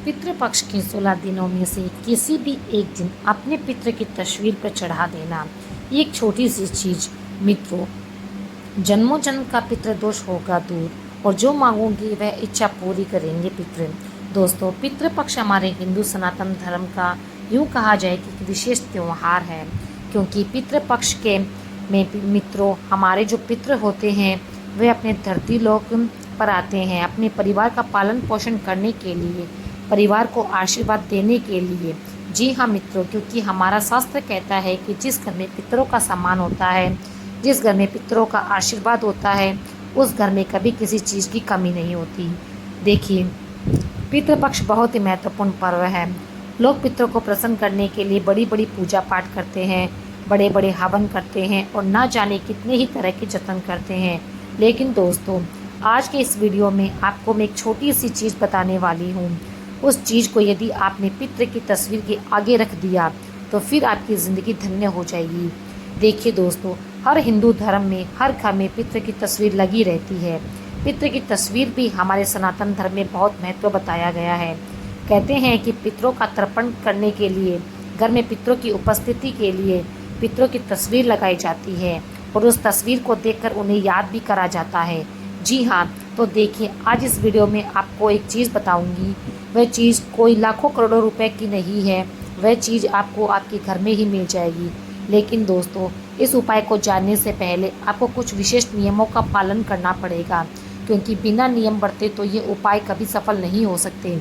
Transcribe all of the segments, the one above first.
पितृपक्ष के 16 दिनों में से किसी भी एक दिन अपने पितृ की तस्वीर पर चढ़ा देना, ये एक छोटी सी चीज़ मित्रों जन्मों जन्म का पितृदोष होगा दूर और जो मांगोगी वह इच्छा पूरी करेंगे पितृ। दोस्तों, पितृपक्ष हमारे हिंदू सनातन धर्म का यूँ कहा जाए कि एक विशेष त्यौहार है, क्योंकि पितृपक्ष के में मित्रों हमारे जो पितृ होते हैं वे अपने धरती लोक पर आते हैं अपने परिवार का पालन पोषण करने के लिए, परिवार को आशीर्वाद देने के लिए। जी हाँ मित्रों, क्योंकि हमारा शास्त्र कहता है कि जिस घर में पितरों का सम्मान होता है, जिस घर में पितरों का आशीर्वाद होता है, उस घर में कभी किसी चीज़ की कमी नहीं होती। देखिए, पितृपक्ष बहुत ही महत्वपूर्ण पर्व है। लोग पितरों को प्रसन्न करने के लिए बड़ी बड़ी पूजा पाठ करते हैं, बड़े बड़े हवन करते हैं और ना जाने कितने ही तरह के जतन करते हैं। लेकिन दोस्तों, आज के इस वीडियो में आपको मैं एक छोटी सी चीज़ बताने वाली हूँ। उस चीज़ को यदि आपने पितृ की तस्वीर के आगे रख दिया तो फिर आपकी ज़िंदगी धन्य हो जाएगी। देखिए दोस्तों, हर हिंदू धर्म में हर घर में पितृ की तस्वीर लगी रहती है। पितृ की तस्वीर भी हमारे सनातन धर्म में बहुत महत्व बताया गया है। कहते हैं कि पितरों का तर्पण करने के लिए घर में पितरों की उपस्थिति के लिए पितरों की तस्वीर लगाई जाती है और उस तस्वीर को देखकर उन्हें याद भी करा जाता है। जी हाँ, तो देखिए, आज इस वीडियो में आपको एक चीज़ बताऊंगी। वह चीज़ कोई लाखों करोड़ों रुपए की नहीं है, वह चीज़ आपको आपके घर में ही मिल जाएगी। लेकिन दोस्तों, इस उपाय को जानने से पहले आपको कुछ विशेष नियमों का पालन करना पड़ेगा, क्योंकि बिना नियम बरते तो ये उपाय कभी सफल नहीं हो सकते।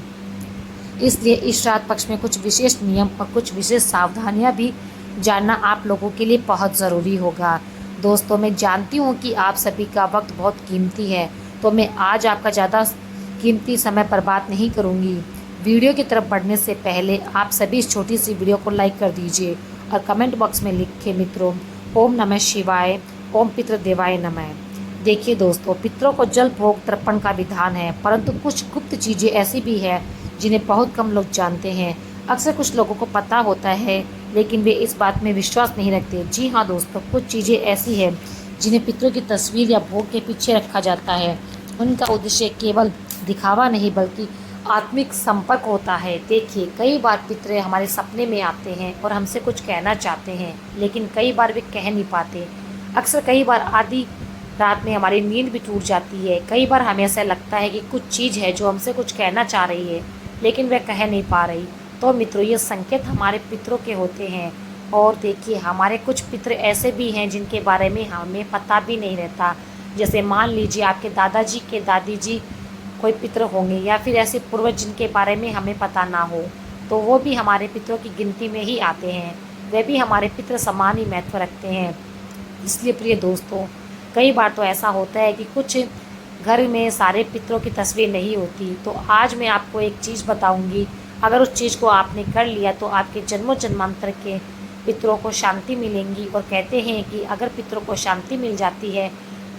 इसलिए इस श्राद्ध पक्ष में कुछ विशेष नियम और कुछ विशेष सावधानियां भी जानना आप लोगों के लिए बहुत ज़रूरी होगा। दोस्तों, मैं जानती हूँ कि आप सभी का वक्त बहुत कीमती है, तो मैं आज आपका ज़्यादा कीमती समय बर्बाद नहीं करूँगी। वीडियो की तरफ बढ़ने से पहले आप सभी इस छोटी सी वीडियो को लाइक कर दीजिए और कमेंट बॉक्स में लिखें मित्रों, ओम नमः शिवाय, ओम पितृदेवाय नमः। देखिए दोस्तों, पितरों को जल भोग तर्पण का विधान है, परंतु कुछ गुप्त चीज़ें ऐसी भी है जिन्हें बहुत कम लोग जानते हैं। अक्सर कुछ लोगों को पता होता है लेकिन वे इस बात में विश्वास नहीं रखते। जी हाँ दोस्तों, कुछ चीज़ें ऐसी हैं जिन्हें पितरों की तस्वीर या भोग के पीछे रखा जाता है। उनका उद्देश्य केवल दिखावा नहीं बल्कि आत्मिक संपर्क होता है। देखिए, कई बार पितरे हमारे सपने में आते हैं और हमसे कुछ कहना चाहते हैं, लेकिन कई बार वे कह नहीं पाते। अक्सर कई बार आधी रात में हमारी नींद भी टूट जाती है। कई बार हमें ऐसा लगता है कि कुछ चीज़ है जो हमसे कुछ कहना चाह रही है लेकिन वह कह नहीं पा रही। तो मित्रों, ये संकेत हमारे पितरों के होते हैं। और देखिए, हमारे कुछ पितर ऐसे भी हैं जिनके बारे में हमें पता भी नहीं रहता। जैसे मान लीजिए आपके दादाजी के दादी जी कोई पितर होंगे या फिर ऐसे पूर्वज जिनके बारे में हमें पता ना हो, तो वो भी हमारे पितरों की गिनती में ही आते हैं। वे भी हमारे पितर समान ही महत्व रखते हैं। इसलिए प्रिय दोस्तों, कई बार तो ऐसा होता है कि कुछ घर में सारे पितरों की तस्वीर नहीं होती। तो आज मैं आपको एक चीज़ बताऊंगी, अगर उस चीज़ को आपने कर लिया तो आपके जन्मों जन्मांतर के पितरों को शांति मिलेंगी। और कहते हैं कि अगर पितरों को शांति मिल जाती है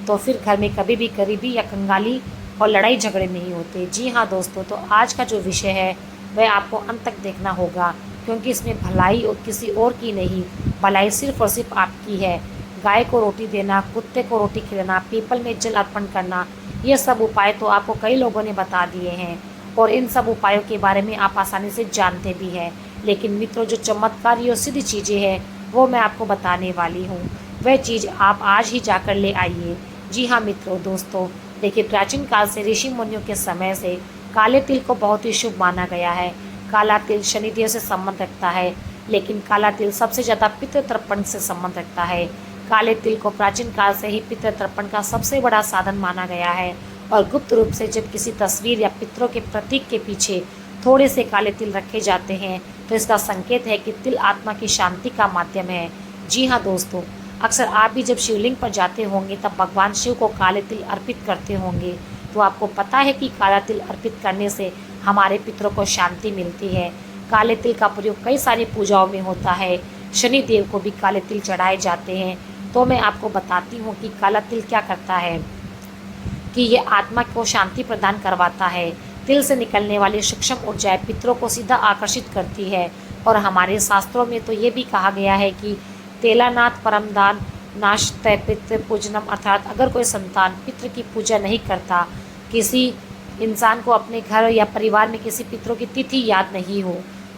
तो फिर घर में कभी भी गरीबी या कंगाली और लड़ाई झगड़े नहीं होते। जी हाँ दोस्तों, तो आज का जो विषय है वह आपको अंत तक देखना होगा, क्योंकि इसमें भलाई और किसी और की नहीं, भलाई सिर्फ और सिर्फ आपकी है। गाय को रोटी देना, कुत्ते को रोटी खिलाना, पीपल में जल अर्पण करना, ये सब उपाय तो आपको कई लोगों ने बता दिए हैं और इन सब उपायों के बारे में आप आसानी से जानते भी हैं। लेकिन मित्रों, जो चमत्कारी और सिद्ध चीज़ें हैं वो मैं आपको बताने वाली हूँ। वह चीज़ आप आज ही जाकर ले आइए। जी हाँ मित्रों, दोस्तों देखिए, प्राचीन काल से ऋषि मुनियों के समय से काले तिल को बहुत ही शुभ माना गया है। काला तिल शनिदेव से संबंध रखता है, लेकिन काला तिल सबसे ज़्यादा पितृ तर्पण से संबंध रखता है। काले तिल को प्राचीन काल से ही पितृ तर्पण का सबसे बड़ा साधन माना गया है और गुप्त रूप से जब किसी तस्वीर या पितरों के प्रतीक के पीछे थोड़े से काले तिल रखे जाते हैं तो इसका संकेत है कि तिल आत्मा की शांति का माध्यम है। जी हाँ दोस्तों, अक्सर आप भी जब शिवलिंग पर जाते होंगे तब भगवान शिव को काले तिल अर्पित करते होंगे। तो आपको पता है कि काला तिल अर्पित करने से हमारे पितरों को शांति मिलती है। काले तिल का प्रयोग कई सारी पूजाओं में होता है। शनिदेव को भी काले तिल चढ़ाए जाते हैं। तो मैं आपको बताती हूँ कि काला तिल क्या करता है, कि ये आत्मा को शांति प्रदान करवाता है। तिल से निकलने वाली सूक्ष्म ऊर्जाएं पितरों को सीधा आकर्षित करती है। और हमारे शास्त्रों में तो ये भी कहा गया है कि तेलानाथ परमदान नाश तय पितृ पूजनम, अर्थात अगर कोई संतान पितृ की पूजा नहीं करता, किसी इंसान को अपने घर या परिवार में किसी पितरों की तिथि याद नहीं हो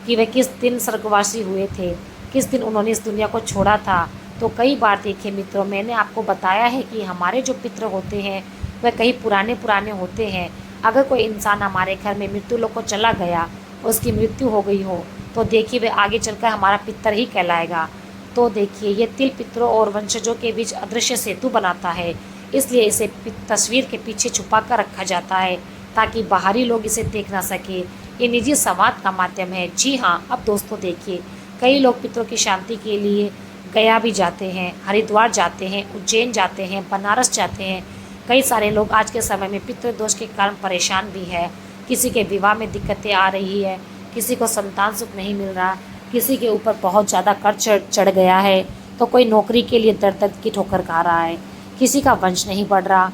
कि वह किस दिन स्वर्गवासी हुए थे, किस दिन उन्होंने इस दुनिया को छोड़ा था, तो कई बार देखिए मित्रों, मैंने आपको बताया है कि हमारे जो पितर होते हैं वह कई पुराने पुराने होते हैं। अगर कोई इंसान हमारे घर में मृत्यु लोक को चला गया, उसकी मृत्यु हो गई हो, तो देखिए वह आगे चलकर हमारा पितर ही कहलाएगा। तो देखिए ये तिल पितरों और वंशजों के बीच अदृश्य सेतु बनाता है, इसलिए इसे तस्वीर के पीछे छुपा कर रखा जाता है ताकि बाहरी लोग इसे देख ना सके। ये निजी संवाद का माध्यम है। जी हाँ, अब दोस्तों देखिए, कई लोग पितरों की शांति के लिए गया भी जाते हैं, हरिद्वार जाते हैं, उज्जैन जाते हैं, बनारस जाते हैं। कई सारे लोग आज के समय में पितृदोष के कारण परेशान भी है। किसी के विवाह में दिक्कतें आ रही है, किसी को संतान सुख नहीं मिल रहा, किसी के ऊपर बहुत ज़्यादा कर्ज चढ़ गया है, तो कोई नौकरी के लिए दर दर की ठोकर खा रहा है, किसी का वंश नहीं बढ़ रहा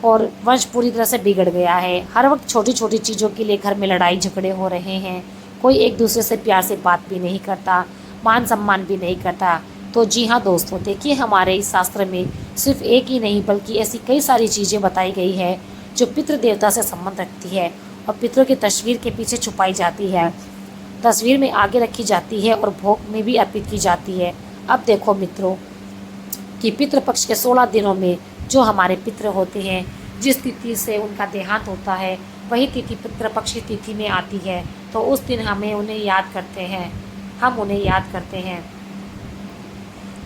और वंश पूरी तरह से बिगड़ गया है। हर वक्त छोटी छोटी चीज़ों के लिए घर में लड़ाई झगड़े हो रहे हैं, कोई एक दूसरे से प्यार से बात भी नहीं करता, मान सम्मान भी नहीं करता। तो जी हाँ दोस्तों, देखिए हमारे इस शास्त्र में सिर्फ एक ही नहीं बल्कि ऐसी कई सारी चीज़ें बताई गई है जो पितृ देवता से संबंध रखती है और पितरों की तस्वीर के पीछे छुपाई जाती है, तस्वीर में आगे रखी जाती है और भोग में भी अर्पित की जाती है। अब देखो मित्रों कि पितृपक्ष के 16 दिनों में जो हमारे पितृ होते हैं, जिस तिथि से उनका देहांत होता है वही तिथि पितृपक्ष की तिथि में आती है, तो उस दिन हमें उन्हें याद करते हैं, हम उन्हें याद करते हैं,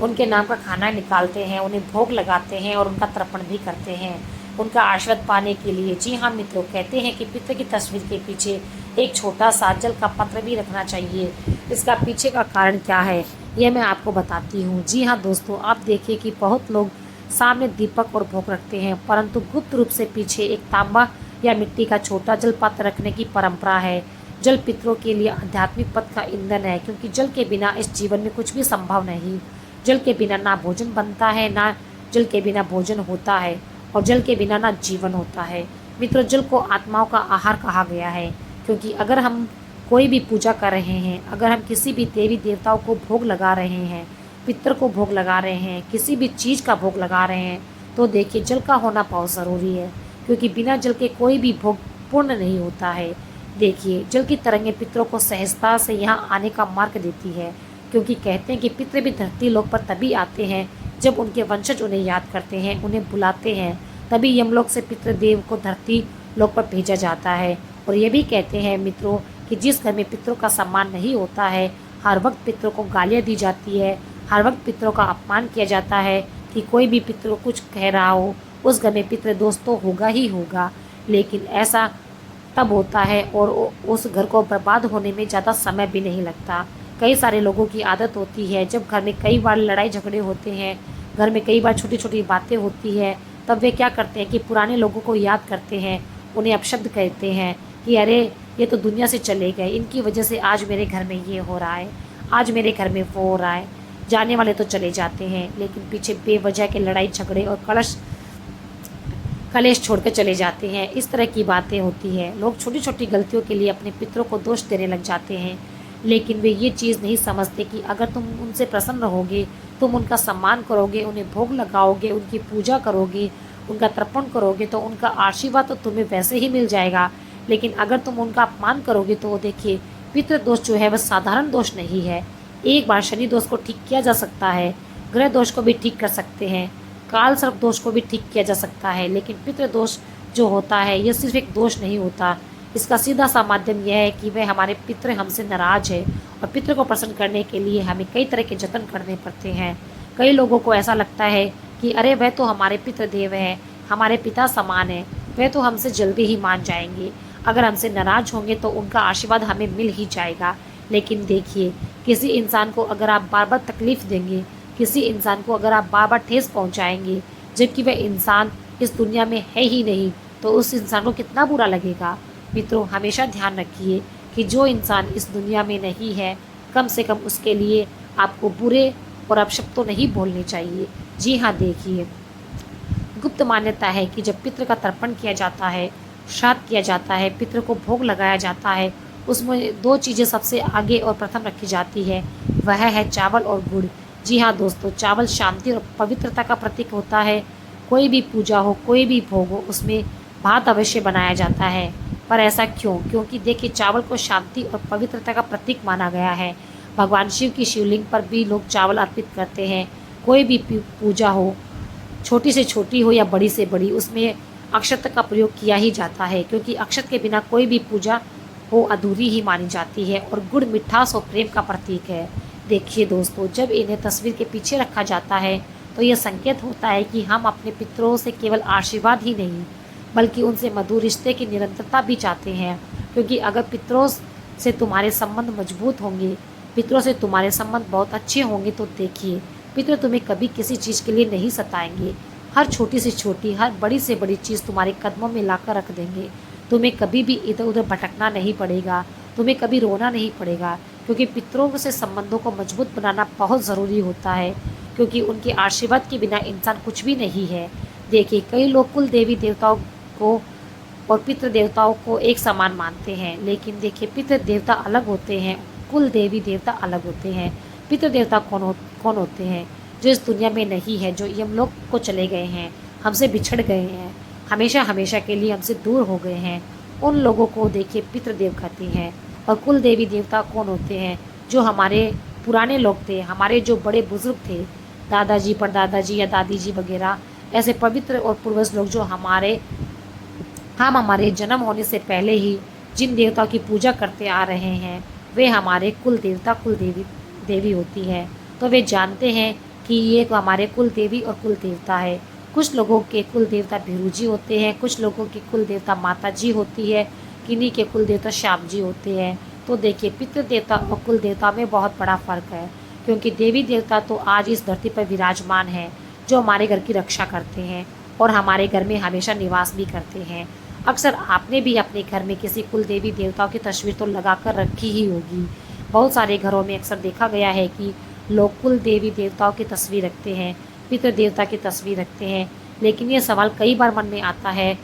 उनके नाम का खाना निकालते हैं, उन्हें भोग लगाते हैं और उनका तर्पण भी करते हैं उनका आशीर्वाद पाने के लिए। जी हाँ मित्रों, कहते हैं कि पितृ की तस्वीर के पीछे एक छोटा सा जल का पत्र भी रखना चाहिए। इसका पीछे का कारण क्या है यह मैं आपको बताती हूँ। जी हाँ दोस्तों, आप देखिए कि बहुत लोग सामने दीपक और भोग रखते हैं, परंतु गुप्त रूप से पीछे एक तांबा या मिट्टी का छोटा जल पात्र रखने की परंपरा है। जल पितरों के लिए आध्यात्मिक पथ का ईंधन है, क्योंकि जल के बिना इस जीवन में कुछ भी संभव नहीं। जल के बिना ना भोजन बनता है, ना जल के बिना भोजन होता है, और जल के बिना ना जीवन होता है। मित्रों, जल को आत्माओं का आहार कहा गया है, क्योंकि अगर हम कोई भी पूजा कर रहे हैं, अगर हम किसी भी देवी देवताओं को भोग लगा रहे हैं, पितर को भोग लगा रहे हैं, किसी भी चीज़ का भोग लगा रहे हैं, तो देखिए जल का होना बहुत ज़रूरी है, क्योंकि बिना जल के कोई भी भोग पूर्ण नहीं होता है। देखिए जल की तरंगें पितरों को सहजता से यहाँ आने का मार्ग देती है, क्योंकि कहते हैं कि पितृ भी धरती लोक पर तभी आते हैं जब उनके वंशज उन्हें याद करते हैं, उन्हें बुलाते हैं, तभी यमलोक से पितृदेव को धरती लोक पर भेजा जाता है। और ये भी कहते हैं मित्रों कि जिस घर में पितरों का सम्मान नहीं होता है, हर वक्त पितरों को गालियाँ दी जाती है, हर वक्त पितरों का अपमान किया जाता है कि कोई भी पितरों कुछ कह रहा हो, उस घर में पितृ दोष तो होगा ही होगा। लेकिन ऐसा तब होता है और उस घर को बर्बाद होने में ज़्यादा समय भी नहीं लगता। कई सारे लोगों की आदत होती है, जब घर में कई बार लड़ाई झगड़े होते हैं, घर में कई बार छोटी छोटी बातें होती है, तब वे क्या करते हैं कि पुराने लोगों को याद करते हैं, उन्हें अपशब्द कहते हैं कि अरे ये तो दुनिया से चले गए, इनकी वजह से आज मेरे घर में ये हो रहा है, आज मेरे घर में वो हो रहा है। जाने वाले तो चले जाते हैं, लेकिन पीछे बेवजह के लड़ाई झगड़े और कलेश छोड़कर चले जाते हैं। इस तरह की बातें होती है। लोग छोटी छोटी गलतियों के लिए अपने पितरों को दोष देने लग जाते हैं, लेकिन वे ये चीज़ नहीं समझते कि अगर तुम उनसे प्रसन्न रहोगे, तुम उनका सम्मान करोगे, उन्हें भोग लगाओगे, उनकी पूजा करोगे, उनका तर्पण करोगे, तो उनका आशीर्वाद तो तुम्हें वैसे ही मिल जाएगा। लेकिन अगर तुम उनका अपमान करोगे तो देखिए पितृ दोष जो है वह साधारण दोष नहीं है। एक बार शनि दोष को ठीक किया जा सकता है, ग्रह दोष को भी ठीक कर सकते हैं, काल सर्प दोष को भी ठीक किया जा सकता है, लेकिन पितृ दोष जो होता है यह सिर्फ एक दोष नहीं होता। इसका सीधा सा माध्यम यह है कि वह हमारे पितृ हमसे नाराज है और पितृ को प्रसन्न करने के लिए हमें कई तरह के जतन करने पड़ते हैं। कई लोगों को ऐसा लगता है कि अरे वह तो हमारे पितृदेव हैं, हमारे पिता समान है, वह तो हमसे जल्दी ही मान जाएंगे, अगर हमसे नाराज होंगे तो उनका आशीर्वाद हमें मिल ही जाएगा। लेकिन देखिए किसी इंसान को अगर आप बार बार तकलीफ़ देंगे, किसी इंसान को अगर आप बार बार ठेस पहुँचाएंगे, जबकि वह इंसान इस दुनिया में है ही नहीं, तो उस इंसान को कितना बुरा लगेगा। मित्रों, हमेशा ध्यान रखिए कि जो इंसान इस दुनिया में नहीं है, कम से कम उसके लिए आपको बुरे और अपशब्द तो नहीं बोलने चाहिए। जी हाँ, देखिए गुप्त मान्यता है कि जब पितृ का तर्पण किया जाता है, श्राद्ध किया जाता है, पितृ को भोग लगाया जाता है, उसमें दो चीज़ें सबसे आगे और प्रथम रखी जाती है, वह है चावल और गुड़। जी हाँ दोस्तों, चावल शांति और पवित्रता का प्रतीक होता है। कोई भी पूजा हो, कोई भी भोग हो, उसमें भात अवश्य बनाया जाता है। पर ऐसा क्यों? क्योंकि देखिए, चावल को शांति और पवित्रता का प्रतीक माना गया है। भगवान शिव की शिवलिंग पर भी लोग चावल अर्पित करते हैं। कोई भी पूजा हो, छोटी से छोटी हो या बड़ी से बड़ी, उसमें अक्षत का प्रयोग किया ही जाता है, क्योंकि अक्षत के बिना कोई भी पूजा हो अधूरी ही मानी जाती है। और गुड़ मिठास और प्रेम का प्रतीक है। देखिए दोस्तों, जब इन्हें तस्वीर के पीछे रखा जाता है तो यह संकेत होता है कि हम अपने पितरों से केवल आशीर्वाद ही नहीं, बल्कि उनसे मधुर रिश्ते की निरंतरता भी चाहते हैं। क्योंकि अगर पितरों से तुम्हारे संबंध मजबूत होंगे, पितरों से तुम्हारे संबंध बहुत अच्छे होंगे, तो देखिए, पितर तुम्हें कभी किसी चीज़ के लिए नहीं सताएंगे। हर छोटी से छोटी, हर बड़ी से बड़ी चीज़ तुम्हारे कदमों में लाकर रख देंगे। तुम्हें कभी भी इधर उधर भटकना नहीं पड़ेगा, तुम्हें कभी रोना नहीं पड़ेगा, क्योंकि पितरों से संबंधों को मजबूत बनाना बहुत ज़रूरी होता है। क्योंकि उनके आशीर्वाद के बिना इंसान कुछ भी नहीं है। देखिए, कई लोग कुल देवी देवताओं को और पितृ देवताओं को एक समान मानते हैं, लेकिन देखिए, पितृ देवता अलग होते हैं, कुल देवी देवता अलग होते हैं। पितृ देवता कौन होते हैं? जो इस दुनिया में नहीं है, जो यमलोक को चले गए हैं, हमसे बिछड़ गए हैं, हमेशा हमेशा के लिए हमसे दूर हो गए हैं, उन लोगों को देखिए पितृदेव कहते हैं। और कुल देवी देवता कौन होते हैं? जो हमारे पुराने लोग थे, हमारे जो बड़े बुजुर्ग थे, दादाजी, परदादाजी या दादी जी वगैरह, ऐसे पवित्र और पूर्वज लोग जो हम हमारे जन्म होने से पहले ही जिन देवताओं की पूजा करते आ रहे हैं, वे हमारे कुल देवता, कुल देवी होती है। तो वे जानते हैं कि ये हमारे कुल देवी और कुल देवता है। कुछ लोगों के कुल देवता भीरू जी होते हैं, कुछ लोगों के कुल देवता माता जी होती है, किन्हीं के कुल देवता श्याम जी होते हैं। तो देखिए, पितृ देवता और कुल देवता में बहुत बड़ा फर्क है। क्योंकि देवी देवता तो आज इस धरती पर विराजमान है, जो हमारे घर की रक्षा करते हैं और हमारे घर में हमेशा निवास भी करते हैं। अक्सर आपने भी अपने घर में किसी कुल देवी देवताओं की तस्वीर तो लगा कर रखी ही होगी। बहुत सारे घरों में अक्सर देखा गया है कि लोग कुल देवी देवताओं की तस्वीर रखते हैं, पितृ देवता की तस्वीर रखते हैं। लेकिन ये सवाल कई बार मन में आता है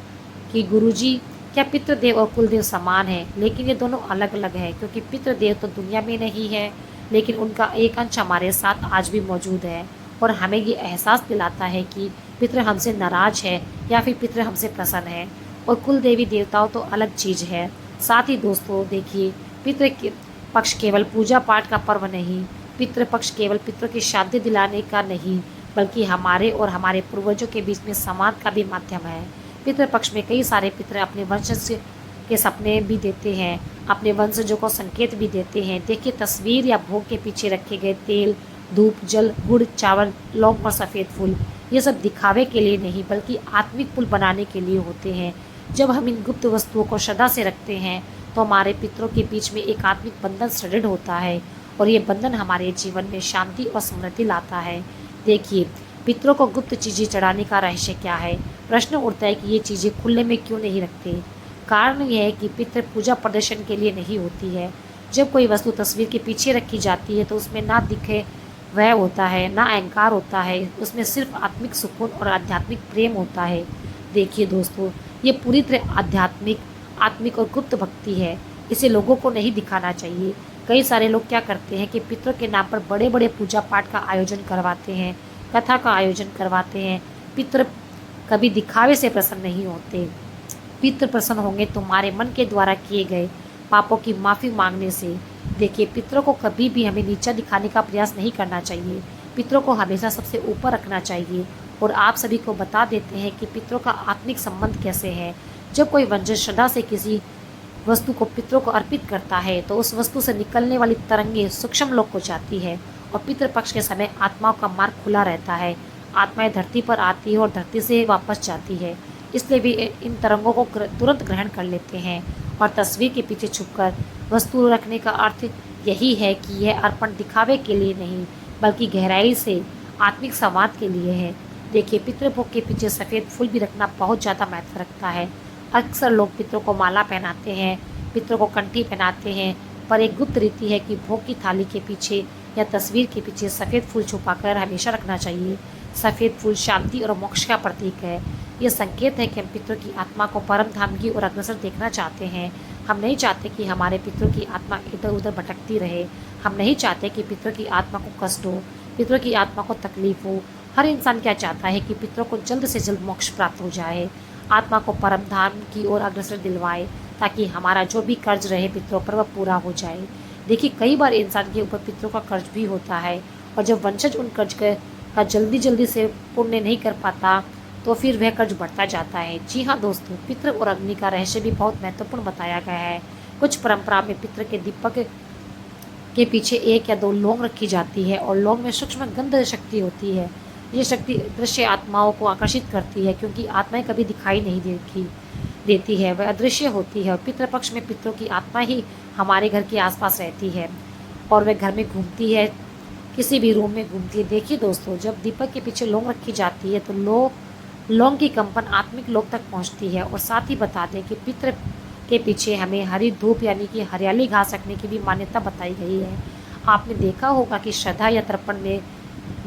कि गुरुजी, क्या पितृदेव और कुलदेव समान है? लेकिन ये दोनों अलग अलग है, क्योंकि पितृदेव तो दुनिया में नहीं है, लेकिन उनका एक अंश हमारे साथ आज भी मौजूद है और हमें ये एहसास दिलाता है कि पितृ हमसे नाराज है या फिर पितृ हमसे प्रसन्न है। और कुल देवी देवताओं तो अलग चीज़ है। साथ ही दोस्तों देखिए, पितृ के पक्ष केवल पूजा पाठ का पर्व नहीं, पितृपक्ष केवल पितरों की शांति दिलाने का नहीं, बल्कि हमारे और हमारे पूर्वजों के बीच में संवाद का भी माध्यम है। पितृपक्ष में कई सारे पितर अपने वंशज के सपने भी देते हैं, अपने वंशजों को संकेत भी देते हैं। देखिए, तस्वीर या भोग के पीछे रखे गए तेल, धूप, जल, गुड़, चावल, लौंग और सफ़ेद फूल, ये सब दिखावे के लिए नहीं, बल्कि आत्मिक पुल बनाने के लिए होते हैं। जब हम इन गुप्त वस्तुओं को श्रद्धा से रखते हैं, तो हमारे पितरों के बीच में एक आत्मिक बंधन सुदृढ़ होता है और ये बंधन हमारे जीवन में शांति और समृद्धि लाता है। देखिए, पितरों को गुप्त चीज़ें चढ़ाने का रहस्य क्या है? प्रश्न उठता है कि ये चीज़ें खुले में क्यों नहीं रखते? कारण यह है कि पितृ पूजा प्रदर्शन के लिए नहीं होती है। जब कोई वस्तु तस्वीर के पीछे रखी जाती है तो उसमें ना दिखे वह होता है, ना अहंकार होता है, उसमें सिर्फ आत्मिक सुकून और आध्यात्मिक प्रेम होता है। देखिए दोस्तों, ये पूरी तरह आत्मिक और गुप्त भक्ति है। इसे लोगों को नहीं दिखाना चाहिए। कई सारे लोग क्या करते हैं कि पितरों के नाम पर बड़े बड़े पूजा पाठ का आयोजन करवाते हैं, कथा का आयोजन करवाते हैं। पितृ कभी दिखावे से प्रसन्न नहीं होते। पितृ प्रसन्न होंगे तुम्हारे मन के द्वारा किए गए पापों की माफ़ी मांगने से। देखिए, पितरों को कभी भी हमें नीचा दिखाने का प्रयास नहीं करना चाहिए। पितरों को हमेशा सबसे ऊपर रखना चाहिए। और आप सभी को बता देते हैं कि पितरों का आत्मिक संबंध कैसे है। जब कोई वंशज श्रद्धा से किसी वस्तु को पितरों को अर्पित करता है, तो उस वस्तु से निकलने वाली तरंगें सूक्ष्म लोक को जाती है और पितृपक्ष के समय आत्माओं का मार्ग खुला रहता है। आत्माएं धरती पर आती है और धरती से वापस जाती है। इसलिए वे इन तरंगों को तुरंत ग्रहण कर लेते हैं। और तस्वीर के पीछे छुपकर वस्तु रखने का अर्थ यही है कि यह अर्पण दिखावे के लिए नहीं, बल्कि गहराई से आत्मिक संवाद के लिए है। देखिए, पितृभोग के पीछे सफ़ेद फूल भी रखना बहुत ज़्यादा महत्व रखता है। अक्सर लोग पितरों को माला पहनाते हैं, पितरों को कंठी पहनाते हैं, पर एक गुप्त रीति है कि भोग की थाली के पीछे या तस्वीर के पीछे सफ़ेद फूल छुपाकर हमेशा रखना चाहिए। सफ़ेद फूल शांति और मोक्ष का प्रतीक है। यह संकेत है कि हम पितरों की आत्मा को परम धाम की और अग्रसर देखना चाहते हैं। हम नहीं चाहते कि हमारे पितरों की आत्मा इधर उधर भटकती रहे। हम नहीं चाहते कि पितरों की आत्मा को कष्ट हो, पितरों की आत्मा को तकलीफ हो। हर इंसान क्या चाहता है कि पितरों को जल्द से जल्द मोक्ष प्राप्त हो जाए। आत्मा को परम धाम की ओर अग्रसर दिलवाए, ताकि हमारा जो भी कर्ज रहे पितरों पर वह पूरा हो जाए। देखिए, कई बार इंसान के ऊपर पितरों का कर्ज भी होता है, और जब वंशज उन कर्ज का जल्दी जल्दी से पुण्य नहीं कर पाता तो फिर वह कर्ज बढ़ता जाता है। जी हाँ दोस्तों, पितृ और अग्नि का रहस्य भी बहुत महत्वपूर्ण बताया गया है। कुछ परंपरा में पितृ के दीपक के पीछे 1 या 2 लौंग रखी जाती है, और लौंग में सूक्ष्म गंध शक्ति होती है। ये शक्ति दृश्य आत्माओं को आकर्षित करती है, क्योंकि आत्माएं कभी दिखाई नहीं देती है, वह अदृश्य होती है। और पितृपक्ष में पितरों की आत्मा ही हमारे घर के आसपास रहती है, और वह घर में घूमती है, किसी भी रूम में घूमती है। देखिए दोस्तों, जब दीपक के पीछे लौंग रखी जाती है तो लौंग की कंपन आत्मिक लोक तक पहुंचती है। और साथ ही बता दें कि पितृ के पीछे हमें हरी धूप यानी कि हरियाली घास रखने की भी मान्यता बताई गई है। आपने देखा होगा कि श्रद्धा या तर्पण में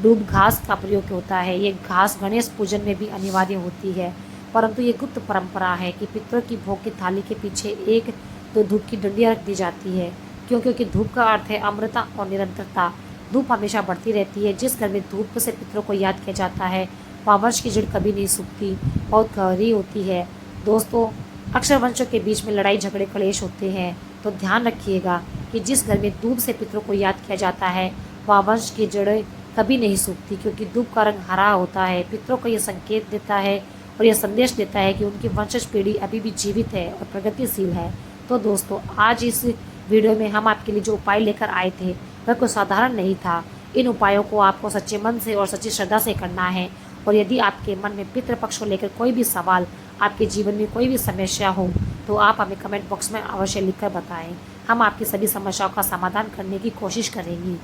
दूब घास का प्रयोग होता है। ये घास गणेश पूजन में भी अनिवार्य होती है, परंतु ये गुप्त परंपरा है कि पितरों की भोग की थाली के पीछे 1-2 धूप की डंडियाँ रख दी जाती है, क्योंकि धूप का अर्थ है अमृता और निरंतरता। धूप हमेशा बढ़ती रहती है। जिस घर में धूप से पितरों को याद किया जाता है, वहाँ वंश की जड़ कभी नहीं सूखती, बहुत गहरी होती है। दोस्तों, अक्सर वंशों के बीच में लड़ाई झगड़े कलेश होते हैं, तो ध्यान रखिएगा कि जिस घर में दूब से पितरों को याद किया जाता है, वहाँ वंश की जड़ें कभी नहीं सूखती, क्योंकि दूब का रंग हरा होता है। पितरों को यह संकेत देता है और यह संदेश देता है कि उनकी वंशज पीढ़ी अभी भी जीवित है और प्रगतिशील है। तो दोस्तों, आज इस वीडियो में हम आपके लिए जो उपाय लेकर आए थे वह कोई साधारण नहीं था। इन उपायों को आपको सच्चे मन से और सच्ची श्रद्धा से करना है। और यदि आपके मन में पितृपक्ष को लेकर कोई भी सवाल, आपके जीवन में कोई भी समस्या हो, तो आप हमें कमेंट बॉक्स में अवश्य लिखकर बताएं। हम आपकी सभी समस्याओं का समाधान करने की कोशिश करेंगे।